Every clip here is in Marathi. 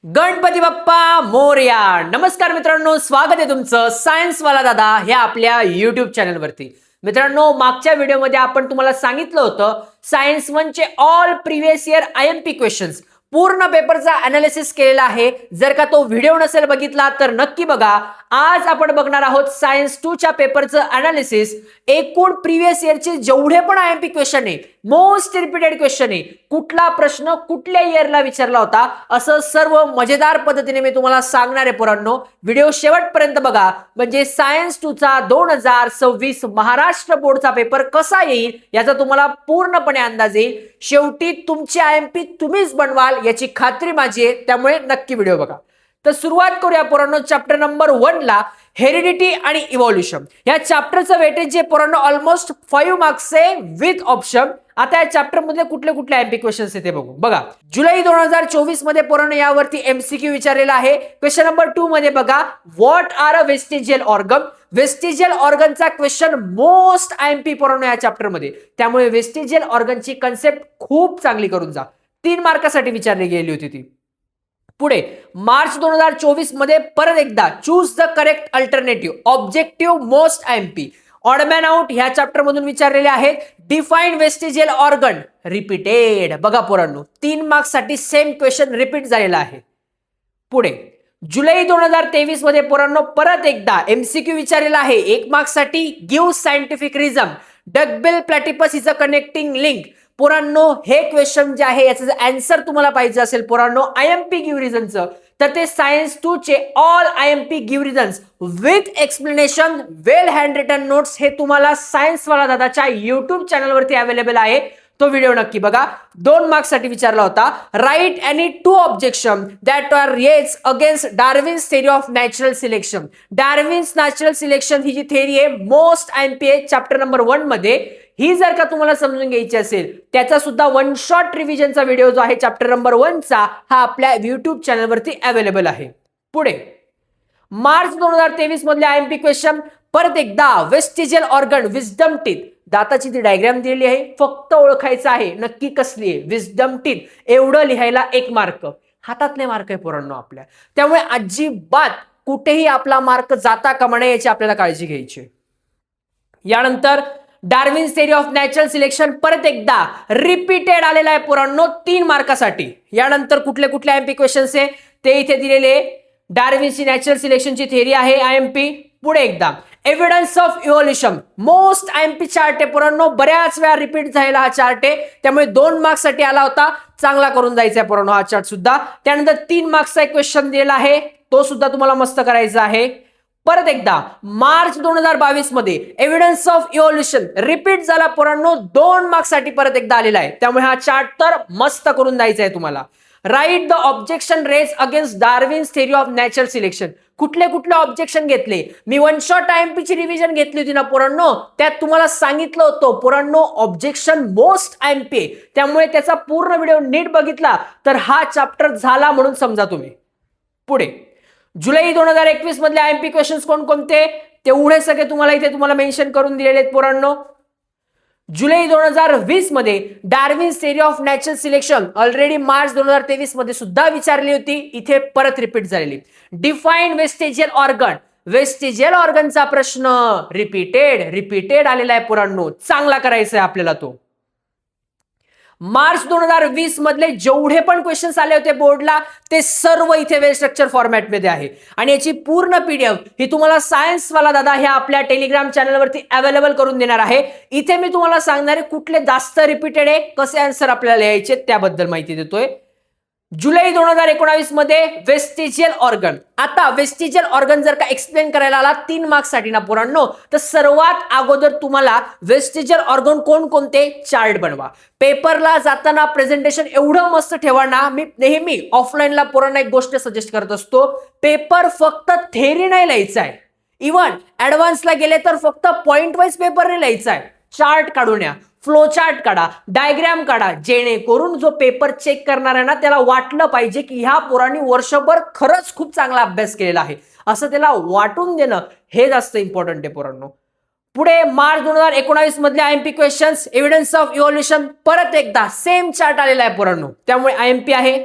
गणपती बाप्पा मोरया. नमस्कार मित्रांनो, स्वागत आहे तुमचं सायन्स वाला दादा ह्या आपल्या युट्यूब चॅनलवरती. मित्रांनो, मागच्या व्हिडिओमध्ये आपण तुम्हाला सांगितलं होतं सायन्स 1 चे all previous year IMP questions पूर्ण पेपरचा अनालिसिस केलेला आहे. जर का तो व्हिडिओ नसेल बघितला तर नक्की बघा. आज आपण बघणार आहोत सायन्स 2 च्या पेपरचं अनालिसिस. एकूण प्रिव्हियस इयरचे जेवढे पण आयएमपी क्वेश्चन आहे, मोस्ट रिपीटेड क्वेश्चन आहे, कुठला प्रश्न कुठल्या इयरला विचारला होता, असं सर्व मजेदार पद्धतीने मी तुम्हाला सांगणार आहे पोरांनो. व्हिडिओ शेवटपर्यंत बघा, म्हणजे सायन्स 2 चा 2026 महाराष्ट्र बोर्डचा पेपर कसा येईल याचा तुम्हाला पूर्णपणे अंदाज येईल. शेवटी तुमची आयएमपी तुम्हीच बनवाल याची खात्री माझी आहे, त्यामुळे नक्की व्हिडिओ बघा. तर सुरुवात करूया पोरांनो चॅप्टर नंबर 1 ला, हेरिडिटी आणि इव्हॉल्युशन. या चॅप्टरचं वेटेज जे पोरांनो ऑलमोस्ट 5 मार्क्स आहे विथ ऑप्शन. आता या चॅप्टर मध्ये कुठले कुठले एमपी क्वेश्चन्स आहेत ते बघू. बघा, जुलै 2024 मध्ये पोरांनो यावरती एमसीक्यू विचारलेला आहे. क्वेश्चन नंबर 2 मध्ये बघा, what are a vestigial organ. Vestigial ऑर्गनचा क्वेश्चन मोस्ट आयएमपी पोरांनो या चॅप्टर मध्ये, त्यामुळे वेस्टिजियल ऑर्गनची कन्सेप्ट खूप चांगली करून जा. 3 मार्कासाठी विचारली गेली होती ती. पुढे मार्च 2024 मध्ये परत एकदा choose the correct alternative objective most IMP odd man out ह्या चॅप्टर मधून विचारलेले आहेत. Define vestigial organ repeated. बघा पोरांनो, 3 मार्क्स साठी सेम क्वेश्चन रिपीट झालेला आहे. पुढे जुलै 2023 मध्ये पोरांनो परत एकदा एमसीक्यू विचारलेला आहे 1 मार्क्स साठी. Give scientific reason duckbill platypus is a connecting link. पोरांनो, हे क्वेश्चन जे आहे याचं आन्सर तुम्हाला पाहिजे असेल पोरांनो आयएमपी गिव्ह रिझनचं, तर ते सायन्स 2 चे all IMP give reasons with explanation well handwritten notes हे तुम्हाला सायन्स वाला दादाच्या युट्यूब चॅनलवरती अवेलेबल आहे. तो व्हिडिओ नक्की बघा. 2 मार्क्स साठी विचारला होता. Write any 2 objection that are raise against Darwin's theory of natural selection. Darwin's natural selection ही जी थेरी आहे मोस्ट आयएमपी आहे चॅप्टर नंबर 1 मध्ये. ही जर का तुम्हाला समजून घ्यायची असेल, त्याचा सुद्धा 1 शॉर्ट रिव्हिजनचा व्हिडिओ जो आहे चॅप्टर नंबर 1 चा, हा आपल्या युट्यूब चॅनलवरती अवेलेबल आहे. पुढे मार्च 2023 मधले आयएमपी क्वेश्चन परत एकदा, वेस्टिजियल ऑर्गन विजडम टीथ. दाताची ती डायग्राम दिलेली आहे, फक्त ओळखायचं आहे नक्की कसली आहे. विजडम टीथ एवढं लिहायला 1 मार्क. हातातले मार्क आहे पोरांनो आपल्या, त्यामुळे अजिबात कुठेही आपला मार्क जाता कामा नये याची आपल्याला काळजी घ्यायची. यानंतर Darwin's theory of natural selection परत एकदा रिपीटेड आलेला आहे पोरांनो 3 मार्कासाठी. यानंतर कुठले कुठले आयएमपी क्वेश्चन्स आहे ते इथे दिलेले. डार्विन्सची नॅचरल सिलेक्शनची थेरी आहे आयएमपी. पुढे एकदा evidence of evolution most IMP chart आहे पोरांनो, बऱ्याच वेळा रिपीट झालेला हा चार्ट आहे, त्यामुळे 2 मार्क्स साठी आला होता. चांगला करून जायचा आहे पोरांनो हा चार्ट सुद्धा. त्यानंतर 3 मार्क्सचा एक क्वेश्चन दिलेला आहे, तो सुद्धा तुम्हाला मस्त करायचा आहे. परत एकदा मार्च 2022 मध्ये एव्हिडन्स ऑफ इव्हॉल्युशन रिपीट झाला पोरांनो, 2 मार्क्स साठी परत एकदा आलेला आहे, त्यामुळे हा चार्ट तर मस्त करून द्यायचा आहे तुम्हाला. Write the objection raise against Darwin's theory of natural selection. कुठले कुठले ऑब्जेक्शन घेतले, मी 1 शॉट आयएमपी ची रिव्हिजन घेतली होती ना पोरांनो, त्यात तुम्हाला सांगितलं होतं पोरांनो ऑब्जेक्शन मोस्ट आयएमपी, त्यामुळे त्याचा पूर्ण व्हिडिओ नीट बघितला तर हा चॅप्टर झाला म्हणून समजा तुम्ही. पुढे जुलै 2021 मधले आयएमपी क्वेश्चन्स कोणकोणते, तेवढे सगळे तुम्हाला इथे तुम्हाला मेन्शन करून दिलेले आहेत पोरांनो. जुलै 2020 मध्ये Darwin's theory of natural selection already March 2023 मध्ये सुद्धा विचारली होती, इथे परत रिपीट झालेली. Define vestigial organ. वेस्टिजियल ऑर्गनचा प्रश्न रिपीटेड आलेला आहे पोरांनो, चांगला करायचा आहे आपल्याला तो. मार्च 2020 मधले जेवढे पण क्वेश्चन्स आले होते बोर्डला ते सर्व इथे वेल स्ट्रक्चर फॉर्मॅटमध्ये आहे, आणि याची पूर्ण पीडीएफ ही तुम्हाला सायन्स वाला दादा ह्या आपल्या टेलिग्राम चॅनलवरती अवेलेबल करून देणार आहे. इथे मी तुम्हाला सांगणार आहे कुठले जास्त रिपीटेड आहे, कसे आन्सर आपल्याला लिहायचे त्याबद्दल माहिती देतोय. जुलै 2019 मध्ये वेस्टिजियल ऑर्गन. आता वेस्टिजियल ऑर्गन जर का एक्सप्लेन करायला आला 3 मार्क्स साठी ना पोरांनो, तर सर्वात अगोदर तुम्हाला वेस्टिजियल ऑर्गन कोणकोणते चार्ट बनवा. पेपरला जाताना प्रेझेंटेशन एवढं मस्त ठेवा ना, मी नेहमी ऑफलाईनला पोरांना एक गोष्ट सजेस्ट करत असतो, पेपर फक्त थेरी नाही लिहायचा आहे, इव्हन ऍडव्हान्सला गेले तर फक्त पॉइंट वाईज पेपर नाही लिहायचा आहे. चार्ट काढून या, फ्लो चार्ट काढा, डायग्राम काढा, जेणेकरून जो पेपर चेक करणार आहे ना त्याला वाटलं पाहिजे की ह्या पोरांनी वर्षभर खरंच खूप चांगला अभ्यास केलेला आहे, असं त्याला वाटून देणं हे जास्त इम्पॉर्टंट आहे पोरांनो. पुढे मार्च 2019 मधले IMP questions, evidence of evolution परत एकदा सेम चार्ट आलेला आहे पोरांनो, त्यामुळे आयएमपी आहे.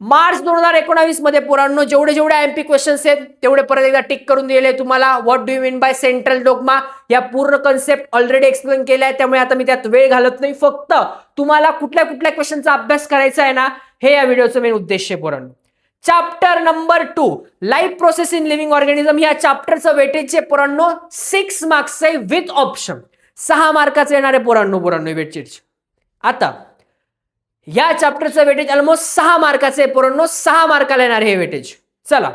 मार्च 2019 मध्ये पोरांनो जेवढे जेवढे आयएमपी क्वेश्चन्स आहेत तेवढे परत एकदा टिक करून दिले तुम्हाला. What do you mean by central dogma, या पूर्ण कन्सेप्ट ऑलरेडी एक्सप्लेन केलाय, त्यामुळे आता मी त्यात वेळ घालत नाही. फक्त तुम्हाला कुठल्या कुठल्या क्वेश्चनचा अभ्यास करायचा आहे ना, हे या व्हिडिओचं मेन उद्देश आहे पोरांनो. Chapter number 2 life process in living organism, या चॅप्टरचं वेटेज आहे पोरांनो 6 मार्क्स आहे विथ ऑप्शन. 6 मार्काचं येणार आहे पोरांनो वेटेज. आता या चॅप्टरचं वेटेज ऑलमोस्ट 6 मार्काचे पोरांनो, 6 मार्काला येणार हे वेटेज. चला,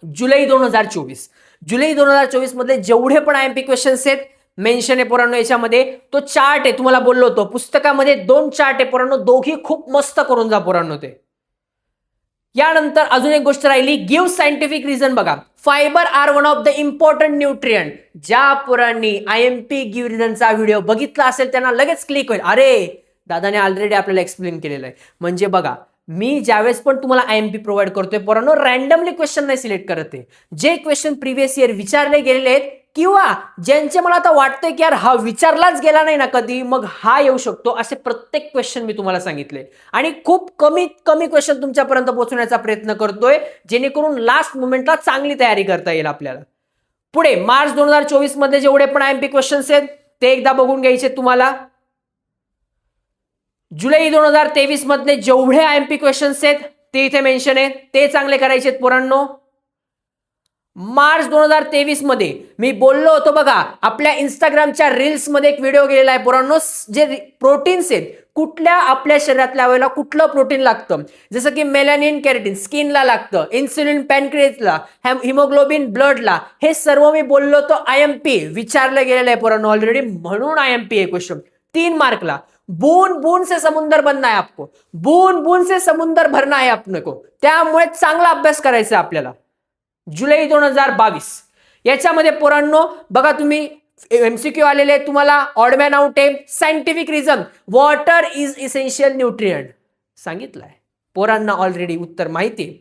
जुलै 2024 मधले जेवढे पण आयएमपी क्वेश्चन्स आहेत मेन्शन आहे पोरांनो याच्यामध्ये. तो चार्ट आहे, तुम्हाला बोललो होतो पुस्तकामध्ये 2 चार्ट आहे पोरांनो, दोघी खूप मस्त करून जा पोरांनो ते. यानंतर अजून एक गोष्ट राहिली, गिव्ह सायंटिफिक रिझन. बघा, fibre are one of the important nutrient. ज्या पोरांनी आयएमपी गिव्ह रिझनचा व्हिडिओ बघितला असेल त्यांना लगेच क्लिक होईल, अरे दादाने ऑलरेडी आपल्याला एक्सप्लेन केलेलं आहे. म्हणजे बघा, मी ज्यावेळेस पण तुम्हाला आयएमपी प्रोव्हाइड करतोय पोरांनो, रॅन्डमली क्वेश्चन नाही सिलेक्ट करत आहे. जे क्वेश्चन प्रिव्हियस इयर विचारले गेलेले आहेत किंवा ज्यांचे मला आता वाटतंय की यार हा विचारलाच गेला नाही ना कधी, मग हा येऊ शकतो, असे प्रत्येक क्वेश्चन मी तुम्हाला सांगितले. आणि खूप कमीत कमी क्वेश्चन तुमच्यापर्यंत पोहोचवण्याचा प्रयत्न करतोय, जेणेकरून लास्ट मोमेंटला चांगली तयारी करता येईल आपल्याला. पुढे मार्च 2024 मध्ये जेवढे पण आयएमपी क्वेश्चन्स आहेत ते एकदा बघून घ्यायचे तुम्हाला. जुलै 2023 मधले जेवढे आयएमपी क्वेश्चन्स आहेत ते इथे मेन्शन आहे, ते चांगले करायचे आहेत पोरांनो. मार्च 2023 मध्ये मी बोललो होतो बघा, आपल्या इंस्टाग्रामच्या रील्स मध्ये एक व्हिडिओ गेलेला आहे पोरांनो, जे प्रोटीन्स आहेत, कुठल्या आपल्या शरीरातल्या वेळेला कुठलं प्रोटीन लागतं, जसं की मेलॅनिन, केराटिन स्किनला लागतं, इन्सुलिन पॅनक्रियासला, हिमोग्लोबिन ब्लडला. हे सर्व मी बोललो होतो आयएमपी विचारलं गेलेलं आहे पोरांनो ऑलरेडी, म्हणून आयएमपी हे क्वेश्चन 3 मार्कला. बूंद बूंद से समुंदर बनना है आपको, बूंद बूंद से समुंदर भरना है अपने को. त्यामुळे चांगला अभ्यास करायचा आहे आपल्याला. जुलै 2022 याच्यामध्ये पोरांनो बघा, तुम्ही एमसीक्यू आलेले तुम्हाला, ऑडमॅन आउट आहे. Scientific reason, water is essential nutrient सांगितलंय पोरांना, ऑलरेडी उत्तर माहिती आहे.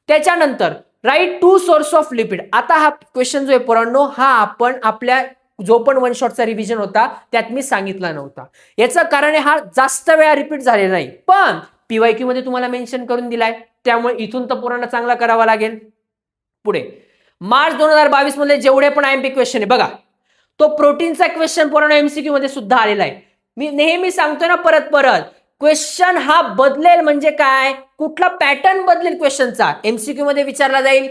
त्याच्यानंतर राईट 2 सोर्स ऑफ लिपिड. आता हा क्वेश्चन जो आहे पोरांनो, हा आपण आपल्या जो पण वन शॉटचा रिव्हिजन होता त्यात मी सांगितला नव्हता. याचं कारण हा जास्त वेळा रिपीट झालेला नाही, पण पीवायक्यू मध्ये तुम्हाला मेन्शन करून दिलाय, त्यामुळे इथून तर पोरांना चांगला करावा लागेल. पुढे मार्च 2022 मध्ये जेवढे पण आयएमपी क्वेश्चन आहे बघा, तो प्रोटीनचा क्वेश्चन पोरांना एमसीक्यू मध्ये सुद्धा आलेला आहे. मी नेहमी सांगतोय ना परत क्वेश्चन हा बदलेल, म्हणजे काय, कुठला पॅटर्न बदलेल क्वेश्चनचा, एमसीक्यू मध्ये विचारला जाईल,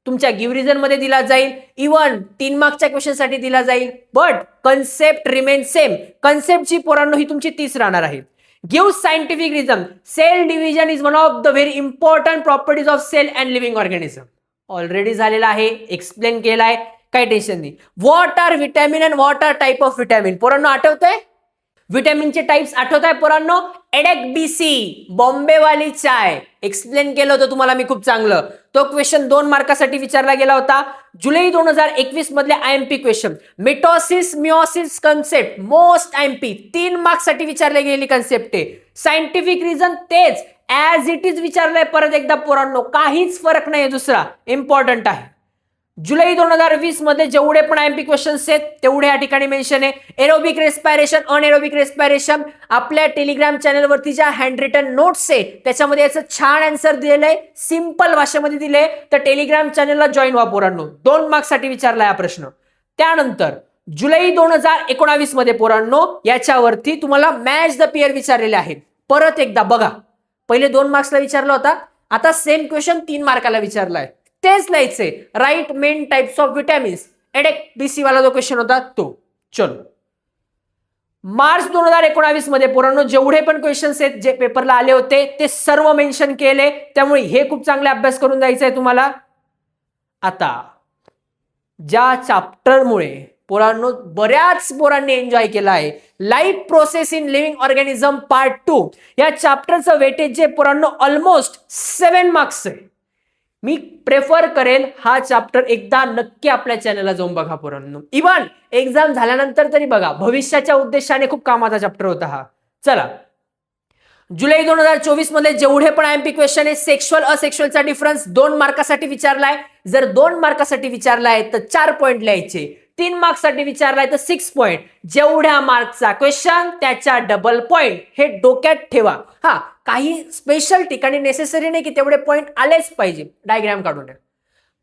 तुमच्या गिव्ह रिझन मध्ये दिला जाईल, इव्हन 3 मार्क्सच्या क्वेश्चन साठी दिला जाईल, बट कन्सेप्ट रिमेन सेम. कन्सेप्टची पोरांनो ही तुमची 30 राहणार आहे. Give scientific reason, cell division is one of the very important properties of cell and living organism. Already झालेला आहे, एक्सप्लेन केलाय, काही टेन्शन नाही. What are vitamin and what are type of vitamin, पोरांनो आठवतंय? व्हिटॅमिनचे टाइप्स आठवत आहे पोरांनो? एडेक बीसी, बॉम्बेवाली चाय, एक्सप्लेन केलं होतं तुम्हाला मी खूप चांगलं. तो क्वेश्चन 2 मार्कासाठी विचारला गेला होता. जुलै 2021 मधले IMP question, mitosis meiosis concept, most IMP 3 मार्क्ससाठी विचारली गेलेली कन्सेप्ट आहे. सायंटिफिक रिझन तेच ऍज इट इज विचारलंय परत एकदा पोरांनो, काहीच फरक नाही, दुसरा इम्पॉर्टंट आहे. जुलै 2020 मध्ये जेवढे पण आयएमपी क्वेश्चन्स आहेत तेवढे या ठिकाणी मेन्शन आहे. एरोबिक रेस्पिरेशन, अनएरोबिक रेस्पिरेशन, आपल्या टेलिग्राम चॅनलवरती ज्या हँड रिटन नोट्स आहे त्याच्यामध्ये याचं छान आन्सर दिलेलं आहे, सिंपल भाषेमध्ये दिले, तर टेलिग्राम चॅनलला जॉईन व्हा पोरांनो. 2 मार्क्ससाठी विचारला हा प्रश्न. त्यानंतर जुलै 2019 मध्ये पोरांनो याच्यावरती तुम्हाला मॅच द पेअर विचारलेले आहेत. परत एकदा बघा, पहिले 2 मार्क्सला विचारला होता, आता सेम क्वेश्चन 3 मार्काला विचारलाय, तेच लिहायचे. Write main types of vitamins, A D E K B C वाला जो क्वेश्चन होता तो. चलो, मार्च 2019 मध्ये पोरांनो जेवढे पण क्वेश्चन्स आहेत जे पेपरला आले होते ते सर्व मेन्शन केले, त्यामुळे हे खूप चांगले अभ्यास करून जायचं आहे तुम्हाला. आता ज्या चॅप्टरमुळे पोरांनो बऱ्याच पोरांनी एन्जॉय केला आहे, life process in living organism part 2, या चॅप्टरचं वेटेज जे पोरांनो ऑलमोस्ट 7 मार्क्स आहे. मी प्रेफर करेल हा चॅप्टर एकदा नक्की आपल्या चॅनलला जाऊन बघा पोरांनो, इव्हन एक्झाम झाल्यानंतर तरी बघा, भविष्याच्या उद्देशाने खूप कामाचा चॅप्टर होता हा. चला, जुलै 2024 मध्ये जेवढे पण आयएमपी क्वेश्चन आहे, सेक्शुअल असेक्शुअलचा डिफरन्स 2 मार्कासाठी विचारलाय. जर 2 मार्कासाठी विचारलाय तर 4 पॉईंट लिहायचे, 3 मार्क्ससाठी विचारलाय तर 6 पॉइंट. जेवढ्या मार्कचा क्वेश्चन त्याच्या डबल पॉइंट, हे डोक्यात ठेवा. हा, काही स्पेशल ठिकाणी नेसेसरी नाही की तेवढे पॉइंट आलेच पाहिजे डायग्राम काढून.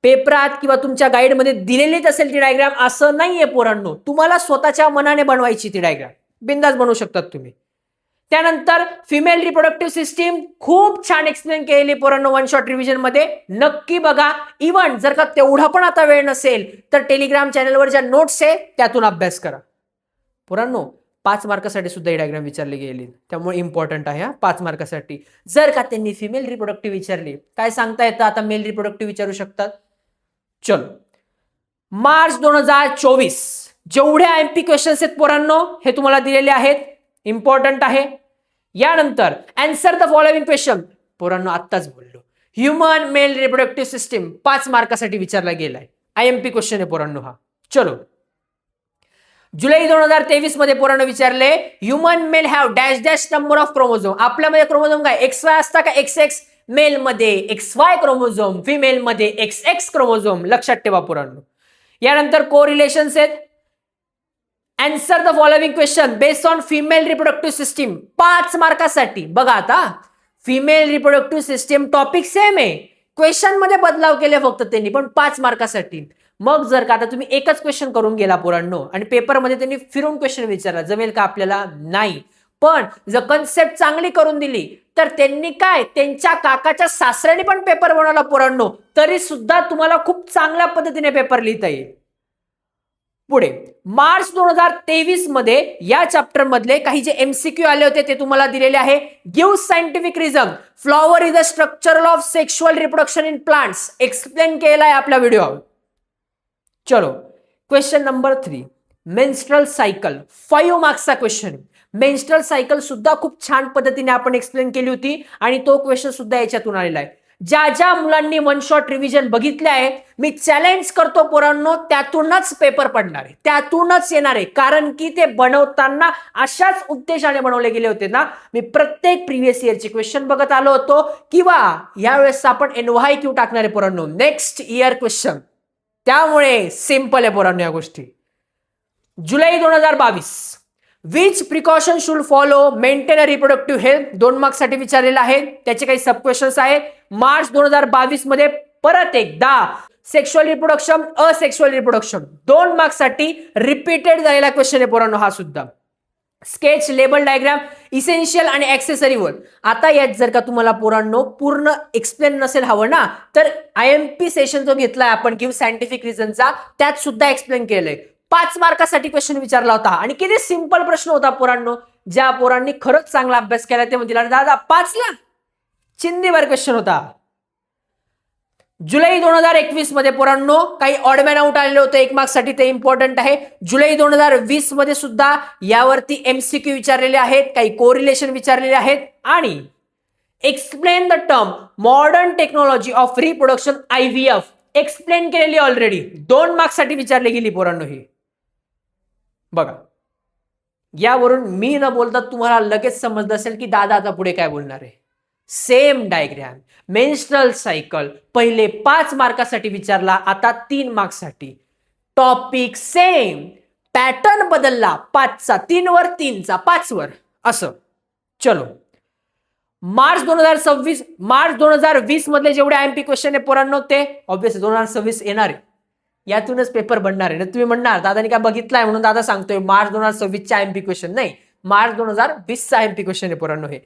पेपरात किंवा तुमच्या गाईडमध्ये दिलेलीच असेल ती डायग्राम असं नाहीये पोरांनो. तुम्हाला स्वतःच्या मनाने बनवायची ती डायग्राम, बिंदास बनवू शकतात तुम्ही. त्यानंतर फिमेल रिप्रोडक्टिव्ह सिस्टीम खूप छान एक्सप्लेन केलेली पोरांनो वन शॉट रिव्हिजन मध्ये, नक्की बघा. इव्हन जर का तेवढा पण आता वेळ नसेल तर टेलिग्राम चॅनलवर ज्या नोट्स आहे त्यातून अभ्यास करा. पोरांनो 5 मार्कासाठी सुद्धा ही डायग्राम विचारली गेली, त्यामुळे इम्पॉर्टंट आहे हा 5 मार्कासाठी. जर का त्यांनी फिमेल रिप्रोडक्टिव्ह विचारली, काय सांगता येतं आता मेल रिप्रोडक्टिव्ह विचारू शकतात. चलो, मार्च 2024 जेवढे एमपी क्वेश्चन्स आहेत पोरांनो हे तुम्हाला दिलेले आहेत, इम्पॉर्टंट आहे. यानंतर आन्सर द फॉलोइंग क्वेश्चन, पोरांनो आत्ताच बोललो, ह्युमन मेल रिप्रोडक्टिव्ह सिस्टीम 5 मार्कासाठी विचारला गेलाय, आयएमपी क्वेश्चन आहे पोरांनो हा. चलो, जुलै 2023 मध्ये पोरांनो विचारले, human male have dash dash number of chromosome. आपल्यामध्ये क्रोमोझोम काय XY असता का XX? मेल मध्ये XY क्रोमोझोम, फिमेल मध्ये XX क्रोमोझोम. लक्षात ठेवा पोरांनो. यानंतर कोरिलेशन्स आहेत. Answer the following question based on female reproductive system 5 मार्कासाठी. बघा आता, female reproductive system topic same आहे, क्वेश्चन मध्ये बदलाव केले फक्त त्यांनी, पण 5 मार्कासाठी. मग जर का आता तुम्ही एकच क्वेश्चन करून गेला पोरांनो आणि पेपरमध्ये त्यांनी फिरून क्वेश्चन विचारला, जमेल का आपल्याला? नाही. पण जर कन्सेप्ट चांगली करून दिली तर त्यांनी काय, त्यांच्या काकाच्या सासऱ्याने पण पेपर बनवला पोरांनो, तरी सुद्धा तुम्हाला खूप चांगल्या पद्धतीने पेपर लिहिता येईल. पुढे मार्च 2023 मध्ये या चॅप्टर मधले काही जे एमसीक्यू आले होते ते तुम्हाला दिलेले आहे. Give scientific reason flower is the structure of sexual reproduction in plants. Explain केला आहे आपल्या व्हिडिओवर. चलो, क्वेश्चन नंबर 3, मेन्स्ट्रल सायकल 5 मार्क्सचा क्वेश्चन. मेन्स्ट्रल सायकल सुद्धा खूप छान पद्धतीने आपण एक्सप्लेन केली होती आणि तो क्वेश्चन सुद्धा याच्यातून आलेला आहे. ज्या ज्या मुलांनी वन शॉट रिव्हिजन बघितले आहे, मी चॅलेंज करतो पोरांनो, त्यातूनच पेपर पडणार आहे, त्यातूनच येणार आहे. कारण की ते बनवताना अशाच उद्देशाने बनवले गेले होते ना. मी प्रत्येक प्रिव्हियस इयरचे क्वेश्चन बघत आलो होतो, किंवा यावेळेस आपण NYQ टाकणार आहे पोरांनो, नेक्स्ट इयर क्वेश्चन. त्यामुळे सिंपल आहे पोरांनो या गोष्टी. जुलै 2022 which precaution should follow maintain a reproductive health 2 मार्क्ससाठी विचारलेला आहे. त्याचे काही सब क्वेश्चन्स आहेत. मार्च 2022 मध्ये परत एकदा सेक्शुअल रिप्रोडक्शन, असेक्शुअल रिप्रोडक्शन 2 मार्क्ससाठी रिपीटेड झालेला क्वेश्चन आहे पोरांनो हा सुद्धा. स्केच, लेबल, डायग्राम, इसेन्शियल आणि ऍक्सेसरी वर. आता यात जर का तुम्हाला पोरांनो पूर्ण एक्सप्लेन नसेल हवं ना, तर IMP सेशन जो घेतलाय आपण गिव्ह सायंटिफिक रिझनचा, त्यात सुद्धा एक्सप्लेन केलंय. 5 मार्कासाठी क्वेश्चन विचारला होता आणि किती सिंपल प्रश्न होता पोरांनो. ज्या पोरांनी खरंच चांगला अभ्यास केला ते म्हणतील दादा 5 ला चिंदीवर क्वेश्चन होता. जुलै 2021 मध्ये पोरांनो काही ऑडमॅन आउट आलेले होते 1 मार्क्ससाठी, ते इम्पॉर्टंट आहे. जुलै 2020 मध्ये सुद्धा यावरती MCQ विचारलेले आहेत, काही कोरिलेशन विचारलेले आहेत आणि explain the term modern technology of reproduction IVF explain केलेली ऑलरेडी. 2 मार्क्ससाठी विचारली गेली पोरांनो ही. बघा, यावरून मी न बोलता तुम्हाला लगेच समजलं असेल की दादा आता पुढे काय बोलणार आहे. सेम डायग्राम, मेन्स्ट्रल सायकल पहिले 5 मार्कासाठी विचारला, आता 3 मार्क्ससाठी. टॉपिक सेम, पॅटर्न बदलला, 5चा 3 वर, 3चा 5 वर, असं. चलो, मार्च 2020 मधले जेवढे IMP क्वेश्चन आहे पोरांनो ते ऑब्विसली 2026 येणार आहे, यातूनच पेपर बनणार आहे. तुम्ही म्हणणार दादानी काय बघितलाय म्हणून दादा सांगतोय मार्च 2026चा IMP क्वेश्चन. नाही, मार्च 2020चा IMP क्वेश्चन आहे पोरांनो हे.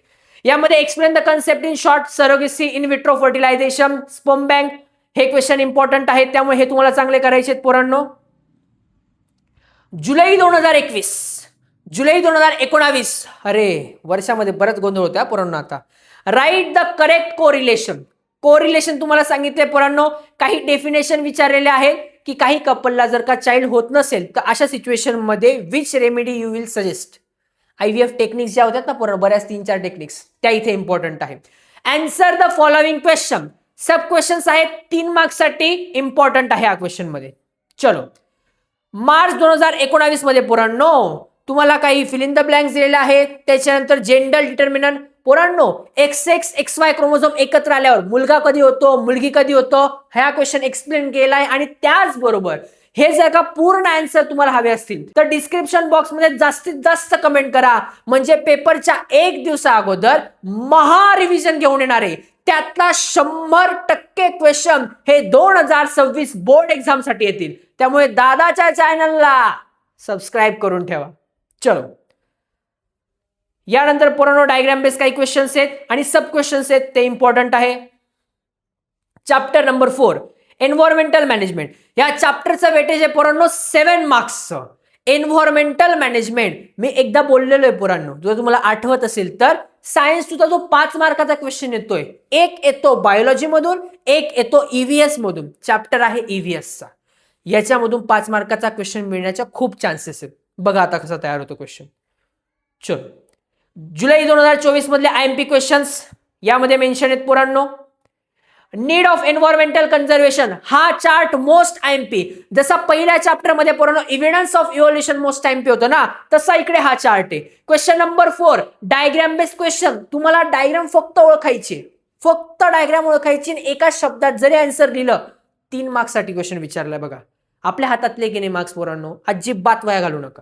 यामध्ये explain the concept in short, surrogacy, in vitro fertilisation, sperm bank, हे क्वेश्चन इम्पॉर्टंट आहेत, त्यामुळे हे तुम्हाला चांगले करायचे आहेत पोरांनो. जुलै 2019, अरे वर्षामध्ये बरंच गोंधळ होता पोरांनो. आता write the correct correlation. Correlation तुम्हाला सांगितले पोरांनो, काही डेफिनेशन विचारलेले आहेत की काही कपलला जर का चाइल्ड होत नसेल तर अशा सिच्युएशन मध्ये which remedy you will suggest. IVF techniques ज्या होत्यात ना पोरांनो, बऱ्याच 3-4 टेक्निक्स, त्या इथे इम्पॉर्टंट आहे. Answer the following question. Sub questions आहेत 3 मार्क्ससाठी, इम्पॉर्टंट आहे या क्वेश्चन मध्ये. चलो, मार्च 2019 मध्ये पोरांनो तुम्हाला काही फिल इन द ब्लँक्स दिलेले आहेत. त्याच्यानंतर जेंडर डिटर्मिनंट पोरांनो, XX XY क्रोमोझोम एकत्र आल्यावर मुलगा कधी होतो, मुलगी कधी होतो, हा क्वेश्चन एक्सप्लेन केलाय. आणि त्याचबरोबर हे जर का पूर्ण आन्सर तुम्हाला हवे असतील तर डिस्क्रिप्शन बॉक्समध्ये जास्तीत जास्त कमेंट करा, म्हणजे पेपरच्या 1 दिवसा अगोदर महा रिव्हिजन घेऊन येणार आहे. त्यातला 100% क्वेश्चन हे 2026 बोर्ड एक्झाम साठी येतील. त्यामुळे दादाच्या चॅनलला सबस्क्राईब करून ठेवा. चलो, यानंतर पोरांनो डायग्राम बेस काही क्वेश्चन्स आहेत आणि सब क्वेश्चन्स आहेत, ते इम्पॉर्टंट आहे. Chapter number 4 environmental management. या चॅप्टरचं वेटेज आहे पोरांनो 7 मार्क्सचं. एन्व्हायरमेंटल मॅनेजमेंट मी एकदा बोललेलो आहे पोरांनो, जर तुम्हाला आठवत असेल तर. सायन्स तुझा जो 5 मार्काचा क्वेश्चन येतोय, एक येतो बायोलॉजी मधून, एक येतो ईव्हीएस मधून. चॅप्टर आहे ईव्हीएसचा. याच्यामधून 5 मार्काचा क्वेश्चन मिळण्याच्या खूप चान्सेस आहेत. बघा आता कसा तयार होतो क्वेश्चन. चलो, जुलै 2024 मधले आयएमपी क्वेश्चन्स यामध्ये मेन्शन आहेत पोरांनो. नीड ऑफ एन्व्हायरमेंटल कन्झर्वेशन हा चार्ट मोस्ट आयएमपी. जसा पहिल्या चॅप्टर मध्ये पोरांनो evidence of evolution most IMP होतं ना, तसा इकडे हा चार्ट आहे. Question number 4 diagram based question. तुम्हाला डायग्राम फक्त ओळखायची, फक्त डायग्राम ओळखायची. एका शब्दात जरी आन्सर लिहिलं 3 मार्क्स साठी क्वेश्चन विचारलाय. बघा आपल्या हातातले की नाही मार्क्स पोरांनो, अजिबात वाया घालू नका.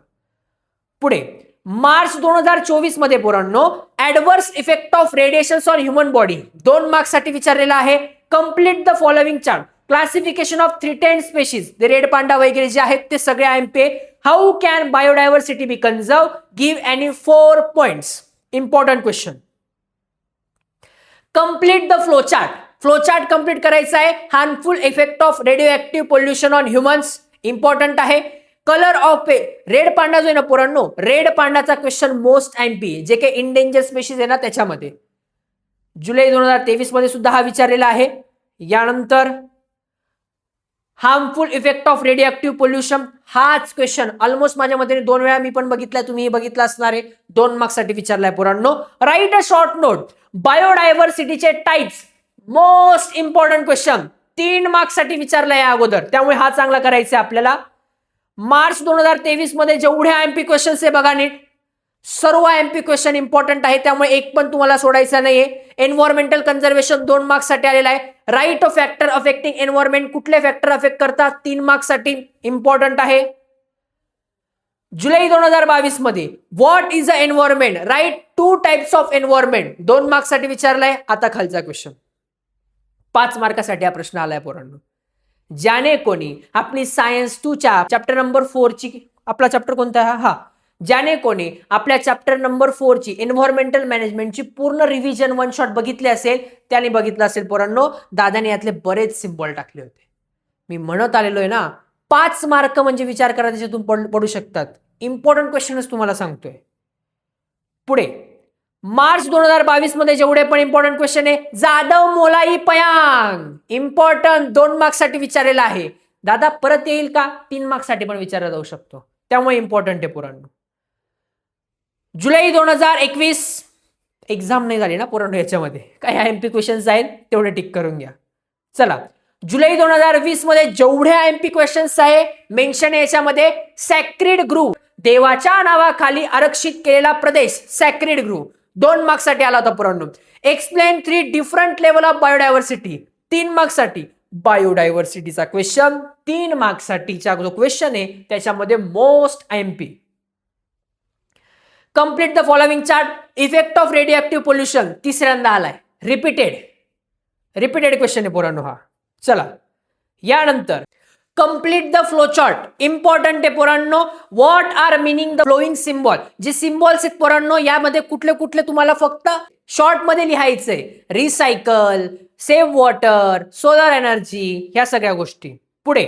पुढे मार्च 2024 मध्ये पोरांनो adverse effect of radiations on human body 2 marks साठी विचारलेला आहे. Complete the following chart. Classification of threatened species, red panda वगैरे जे आहेत ते सगळे IMP. How can biodiversity be conserve, give any 4 points. Important question. Complete the flow chart. Flow chart complete करायचा आहे. Harmful effect of radioactive pollution on humans, important आहे. कलर ऑफ रेड पांडा जो आहे ना पोरांनो, रेड पांडाचा क्वेश्चन मोस्ट आयएमपी, जे काही इंडेंजर स्पेशीज आहे ना त्याच्यामध्ये. जुलै 2023 मध्ये सुद्धा हा विचारलेला आहे. यानंतर harmful effect of radioactive pollution, हाच क्वेश्चन ऑलमोस्ट माझ्या मते 2 वेळा मी पण बघितलाय, तुम्ही बघितला असणार आहे. 2 मार्क्स साठी विचारलाय पोरांनो. Write a short note. बायोडायव्हर्सिटीचे types, most important question 3 marks साठी विचारलाय या अगोदर, त्यामुळे हा चांगला करायचा आहे आपल्याला. मार्च 2023 मध्ये जेवढे आयएमपी क्वेश्चन्स आहे बघा नीट, सर्व आयएमपी क्वेश्चन इंपॉर्टंट आहे, त्यामुळे एक पण तुम्हाला सोडायचा नाहीये. एन्व्हायरमेंटल कन्झर्वेशन 2 मार्क्स साठी आलेला आहे. Write of factor affecting environment, कुठले फॅक्टर अफेक्ट करतात, 3 मार्क्स साठी इम्पॉर्टंट आहे. जुलै 2022 मध्ये what is a environment, write 2 types of environment, 2 marks साठी विचारलाय. आता खालचा क्वेश्चन 5 मार्कासाठी हा प्रश्न आलाय पोरांनो. ज्याने कोणी आपली सायन्स 2 च्या चॅप्टर नंबर 4 ची, आपला चॅप्टर कोणता हा, ज्याने कोणी आपल्या चॅप्टर नंबर 4 ची एन्व्हायरमेंटल मॅनेजमेंटची पूर्ण रिव्हिजन 1 शॉट बघितले असेल, त्याने बघितलं असेल पोरांनो, दादाने यातले बरेच सिम्बॉल टाकले होते. मी म्हणत आलेलो आहे ना, 5 मार्क म्हणजे विचार करा त्याच्यातून पडू शकतात. इम्पॉर्टंट क्वेश्चनच तुम्हाला सांगतोय. पुढे मार्च 2022 मध्ये जेवढे पण इम्पॉर्टंट क्वेश्चन आहे, जाधव मोलाई पयांग, इम्पॉर्टंट 2 मार्क्स साठी विचारलेला आहे. दादा परत येईल का, 3 मार्क्स साठी पण विचारला जाऊ शकतो, त्यामुळे इम्पॉर्टंट आहे पोरांनो. जुलै 2021 एक्झाम नाही झाली ना पोरांनो, याच्यामध्ये काही आयएमपी क्वेश्चन्स आहेत तेवढे टिक करून घ्या. चला, जुलै 2020 मध्ये जेवढे आयएमपी क्वेश्चन्स आहे मेन्शन आहे याच्यामध्ये, सॅक्रिड ग्रुप, देवाच्या नावाखाली आरक्षित केलेला प्रदेश, सॅक्रिड ग्रुप 2 मार्क्स साठी आला होता पोरांनो. Explain 3 different level of biodiversity 3 marks साठी. बायोडायव्हर्सिटीचा क्वेश्चन 3 मार्क्स साठीचा जो क्वेश्चन आहे त्याच्यामध्ये most IMP. Complete the following chart. Effect of radioactive pollution तिसऱ्यांदा आलाय, रिपीटेड क्वेश्चन आहे पोरांनो हा. चला, यानंतर complete the flow chart, important आहे पोरांनो. What are meaning the flowing symbol, जे सिम्बॉल्स आहेत पोरांनो यामध्ये कुठले कुठले तुम्हाला फक्त शॉर्ट मध्ये लिहायचंय. Recycle, save water, solar energy, ह्या सगळ्या गोष्टी. पुढे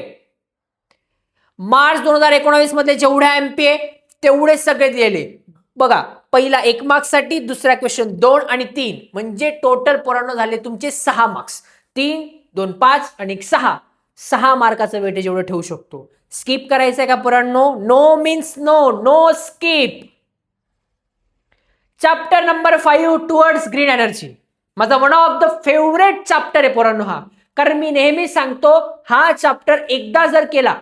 मार्च 2019 मध्ये जेवढे आयएमपी आहे तेवढे सगळे दिलेले बघा. पहिला 1 मार्क्स साठी, दुसरा क्वेश्चन 2 आणि 3, म्हणजे टोटल पोरांनो झाले तुमचे 6 मार्क्स. 3, 2, 5 आणि 6 मार्काचं वेटेज एवढं ठेवू शकतो. स्किप करायचंय का पोरांनो? No means no, no skip. Chapter number 5 towards green energy, माझा one of the favourite chapter आहे पोरांनो हा. कारण मी नेहमी सांगतो, हा चॅप्टर एकदा जर केला,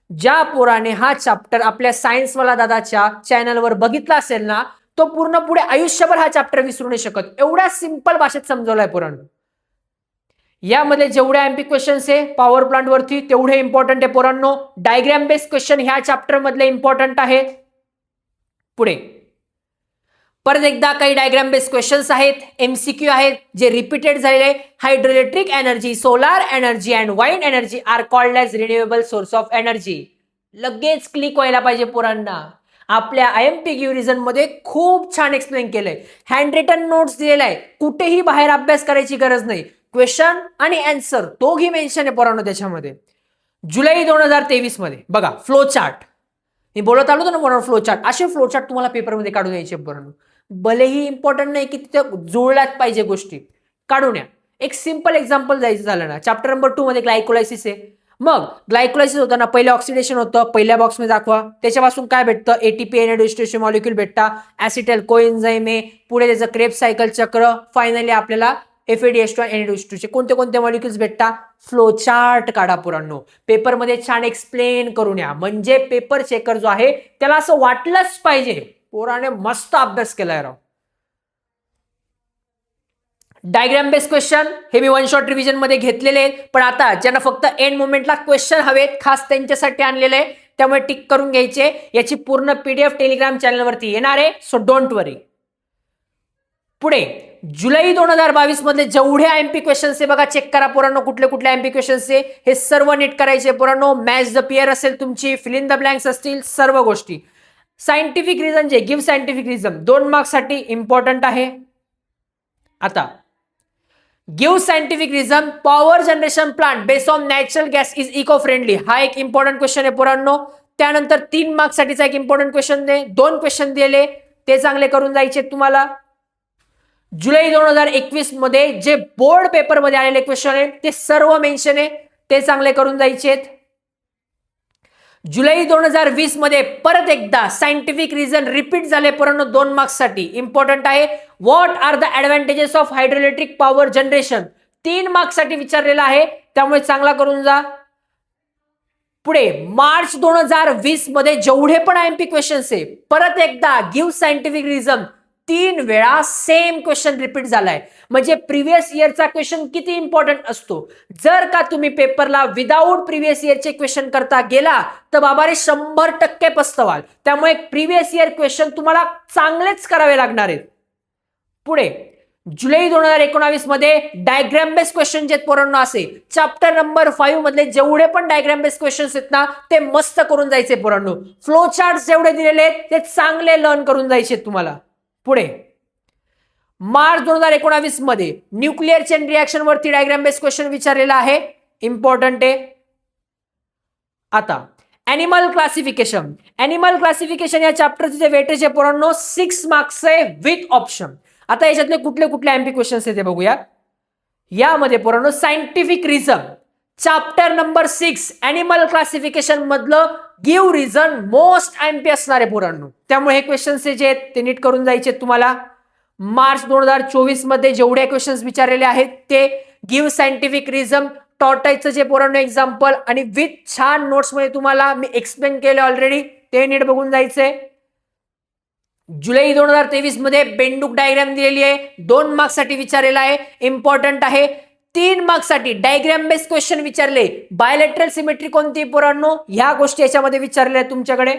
ज्या पोराने हा चॅप्टर आपल्या सायन्सवाला दादाच्या चॅनलवर बघितला असेल ना, तो पूर्ण पुढे आयुष्यभर हा चॅप्टर विसरू नाही शकत. एवढ्या सिंपल भाषेत समजवलाय पोरांनो. यामध्ये जेवढे एमपी क्वेश्चन्स आहे पॉवर प्लांट वरती तेवढे इम्पॉर्टंट आहे पोरांनो. डायग्राम बेस्ड क्वेश्चन ह्या चॅप्टर मधले इम्पॉर्टंट आहे. पुढे परत एकदा काही डायग्राम बेस्ड क्वेश्चन्स आहेत, एमसीक्यू आहेत जे रिपीटेड झालेले. Hydroelectric energy, solar energy and wind energy are called as renewable source of energy. लगेच क्लिक व्हायला पाहिजे पोरांना. आपल्या आयएमपीक्यू रिझन मध्ये खूप छान एक्सप्लेन केलंय. हँड रिटन नोट्स दिलेला आहे, कुठेही बाहेर अभ्यास करायची गरज नाही. क्वेश्चन आणि आन्सर दोघी मेन्शन आहे पोरांनो त्याच्यामध्ये. जुलै 2023 मध्ये बघा फ्लो चार्ट मी बोलत आलो ना पोरांनो, फ्लो चार्ट असे फ्लो चार्ट तुम्हाला पेपरमध्ये काढून यायचे पोरांनो. भलेही इम्पॉर्टंट नाही की तिथे जुळल्याच पाहिजे गोष्टी, काढून या. एक सिंपल एक्झाम्पल द्यायचं झालं ना, चॅप्टर नंबर 2 मध्ये ग्लायकोलायसिस आहे. मग ग्लायकोलायसिस होताना पहिलं ऑक्सिडेशन होतं, पहिल्या बॉक्समध्ये दाखवा. त्याच्यापासून काय भेटतं, एटीपी एनएडीएच मॉलिक्यूल भेटता, ऍसिटल कोएन्झाइम आहे, पुढे त्याचं क्रेब्स सायकल चक्र, फायनली आपल्याला FADH2 आणि NADH2 चे कोणते कोणते मॉलिक्युल्स भेटता. फ्लो चार्ट काढा पोरांनो, पेपरमध्ये छान एक्सप्लेन करून या. म्हणजे पेपर चेकर जो आहे त्याला असं वाटलंच पाहिजे पोराने मस्त अभ्यास केलाय राव. डायग्राम बेस्ड क्वेश्चन हे मी वन शॉट रिव्हिजन मध्ये घेतलेले आहेत, पण आता ज्यांना फक्त एंड मोमेंटला क्वेश्चन हवेत खास त्यांच्यासाठी आणलेले आहे, त्यामुळे टिक करून घ्यायचे. याची पूर्ण PDF टेलिग्राम चॅनलवरती येणार आहे, सो डोंट वरी. पुढे जुलै 2022 मधले जेवढे एमपी क्वेश्चन्स आहे बघा, चेक करा पोरांनो कुठले कुठले एमपी क्वेश्चन्स आहे. हे सर्व नीट करायचे पोरांनो. मॅच द पेअर असेल तुमची, फिल इन द ब्लँक्स असतील, सर्व गोष्टी. सायंटिफिक रिझन जे गिव्ह सायंटिफिक रिझन 2 मार्क्स साठी इम्पॉर्टंट आहे. आता give scientific reason power generation plant based on natural gas is eco friendly, हा एक इम्पॉर्टंट क्वेश्चन आहे पोरांनो. त्यानंतर 3 मार्क्स साठीचा एक इम्पॉर्टंट क्वेश्चन आहे, 2 क्वेश्चन दिले ते चांगले करून जायचे तुम्हाला. जुलै 2021 मध्ये जे बोर्ड पेपर मध्ये आलेले क्वेश्चन आहेत ते सर्व मेन्शन आहे, ते चांगले करून जायचे. जुलै 2020 मध्ये परत एकदा सायंटिफिक रिझन रिपीट झाले पोरांनो 2 मार्क्स साठी, इम्पॉर्टंट आहे. What are the advantages of hydroelectric power generation, 3 marks साठी विचारलेला आहे, त्यामुळे चांगला करून जा. पुढे मार्च 2020 मध्ये जेवढे पण आयएमपी क्वेश्चन्स आहे परत एकदा गिव्ह सायंटिफिक रिझन 3 वेळा सेम क्वेश्चन रिपीट झालाय. म्हणजे प्रिव्हियस इयरचा क्वेश्चन किती इम्पॉर्टंट असतो. जर का तुम्ही पेपरला विदाऊट प्रिव्हियस इयरचे क्वेश्चन करता गेला तर बाबा रे 100% पस्तवाल. त्यामुळे प्रिव्हियस इयर क्वेश्चन तुम्हाला चांगलेच करावे लागणार आहेत. पुढे जुलै 2019 मध्ये डायग्राम बेस्ड क्वेश्चन जे पोरांनो असे चॅप्टर नंबर 5 मधले जेवढे पण डायग्राम बेस्ड क्वेश्चन्स आहेत ना ते मस्त करून जायचे पोरांनो. फ्लो चार्ट जेवढे दिलेले आहेत ते चांगले लर्न करून जायचे तुम्हाला. पुढे मार्च 2019 मध्ये न्यूक्लिअर चेन रिएक्शन वरती डायग्राम बेस्ड क्वेश्चन विचारलेला आहे, इम्पॉर्टंट आहे. आता एनिमल क्लासिफिकेशन, एनिमल क्लासिफिकेशन या चॅप्टरचे जे वेटेज आहे पोरांनो 6 मार्क्स आहे विथ ऑप्शन. आता याच्यातले कुठले कुठले एमपी क्वेश्चन्स आहेत ते बघूया. यामध्ये पोरांनो scientific reason chapter number 6 animal classification मधलं गिव्ह रिझन मोस्ट एमपी असणार आहे पोरांनो, त्यामुळे हे क्वेश्चन्स जे आहेत ते नीट करून जायचे तुम्हाला. मार्च 2024 मध्ये जेवढे क्वेश्चन्स विचारलेले आहेत ते गिव्ह सायंटिफिक रिझन टॉर्टाइजचं जे पोरांनो एक्झाम्पल आणि विथ छान नोट्स मध्ये तुम्हाला मी एक्सप्लेन केले ऑलरेडी, ते नीट बघून जायचंय. जुलै 2023 मध्ये बेंडूक डायग्राम दिलेली आहे, 2 मार्क्स साठी विचारलेला आहे, इम्पॉर्टंट आहे. 3 मार्क्स साठी डायग्राम बेस्ड क्वेश्चन विचारले. बायलॅटरल सिमेट्री कोणती पोरांनो, ह्या गोष्टी याच्यामध्ये विचारलेल्या आहेत तुमच्याकडे.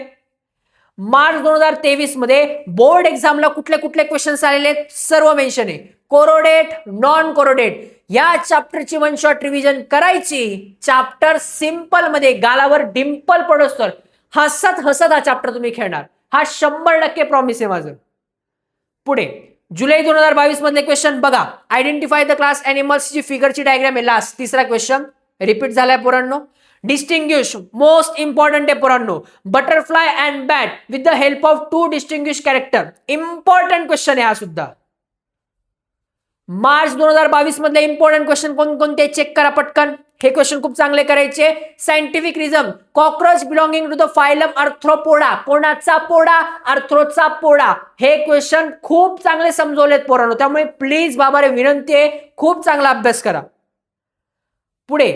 मार्च 2023 मध्ये बोर्ड एक्झामला कुठले कुठले क्वेश्चन्स आलेले आहेत सर्व मेन्शन आहे. कोरोडेट, नॉन कोरोडेट या चॅप्टरची वन शॉट रिव्हिजन करायची. चॅप्टर सिंपल मध्ये गालावर डिंपल पडोस तर हसत हसत हा चॅप्टर तुम्ही खेळणार, हा 100% प्रॉमिस आहे माझं. पुढे जुलै 2022 मधले क्वेश्चन बघा. आयडेंटिफाय द क्लास एनिमल्स ची फिगरची डायग्राम आहे लास्ट, तिसरा क्वेश्चन रिपीट झालाय पोरांनो. डिस्टिंग्विश मोस्ट इम्पॉर्टंट आहे पोरांनो. Butterfly and bat with the help of 2 distinguish character, important question आहे हा सुद्धा. मार्च 2022 मधले इम्पॉर्टंट क्वेश्चन कोणकोणते चेक करा पटकन, हे क्वेश्चन खूप चांगले करायचे. Scientific reason cockroach belonging to the phylum arthropoda, कोणाचा पोडा, आर्थ्रोचा पोडा, हे क्वेश्चन खूप चांगले समजवलेत पोरांनो, त्यामुळे प्लीज बाबा रे विनंती आहे खूप चांगला अभ्यास करा. पुढे